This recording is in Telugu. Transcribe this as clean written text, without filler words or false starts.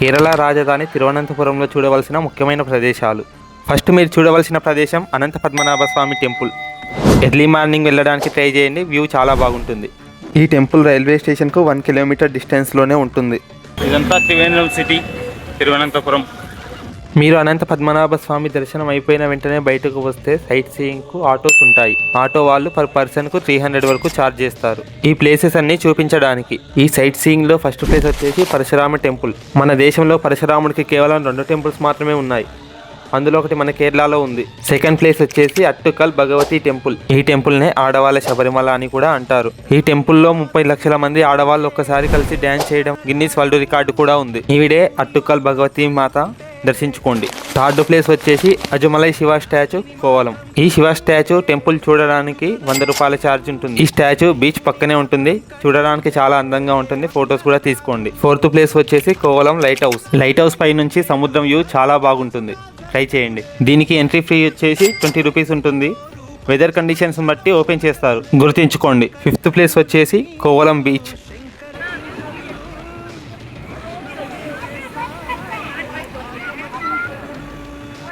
కేరళ రాజధాని తిరువనంతపురంలో చూడవలసిన ముఖ్యమైన ప్రదేశాలు. ఫస్ట్ మీరు చూడవలసిన ప్రదేశం అనంత పద్మనాభ స్వామి టెంపుల్. ఎర్లీ మార్నింగ్ వెళ్ళడానికి ట్రై చేయండి, వ్యూ చాలా బాగుంటుంది. ఈ టెంపుల్ రైల్వే స్టేషన్కు 1 కిలోమీటర్ డిస్టెన్స్లోనే ఉంటుంది. ఇదంతా త్రివేంద్రం సిటీ, తిరువనంతపురం. మీరు అనంత పద్మనాభ స్వామి దర్శనం అయిపోయిన వెంటనే బయటకు వస్తే సైట్ సీయింగ్కు ఆటోస్ ఉంటాయి. ఆటో వాళ్ళు పర్ పర్సన్కు 300 వరకు ఛార్జ్ చేస్తారు ఈ ప్లేసెస్ అన్ని చూపించడానికి. ఈ సైట్ సీయింగ్లో ఫస్ట్ ప్లేస్ వచ్చేసి పరశురామ టెంపుల్. మన దేశంలో పరశురాముడికి కేవలం 2 టెంపుల్స్ మాత్రమే ఉన్నాయి, అందులో ఒకటి మన కేరళలో ఉంది. సెకండ్ ప్లేస్ వచ్చేసి అట్టుకల్ భగవతి టెంపుల్. ఈ టెంపుల్నే ఆడవాళ్ళ శబరిమల అని కూడా అంటారు. ఈ టెంపుల్లో 30 లక్షల మంది ఆడవాళ్ళు ఒక్కసారి కలిసి డ్యాన్స్ చేయడం గిన్నిస్ వరల్డ్ రికార్డు కూడా ఉంది. ఈవిడే అట్టుకల్ భగవతి మాత, దర్శించుకోండి. థర్డ్ ప్లేస్ వచ్చేసి అజుమలై శివ స్టాచ్యూ, కోవలం. ఈ శివ స్టాచ్యూ టెంపుల్ చూడడానికి 100 రూపాయల ఛార్జ్ ఉంటుంది. ఈ స్టాచ్యూ బీచ్ పక్కనే ఉంటుంది, చూడడానికి చాలా అందంగా ఉంటుంది, ఫొటోస్ కూడా తీసుకోండి. ఫోర్త్ ప్లేస్ వచ్చేసి Kovalam lighthouse. Lighthouse పై నుంచి సముద్రం వ్యూ చాలా బాగుంటుంది, ట్రై చేయండి. దీనికి ఎంట్రీ ఫీ వచ్చేసి 20 రూపీస్ ఉంటుంది. వెదర్ కండిషన్స్ బట్టి ఓపెన్ చేస్తారు, గుర్తుంచుకోండి. ఫిఫ్త్ ప్లేస్ వచ్చేసి కోవలం బీచ్.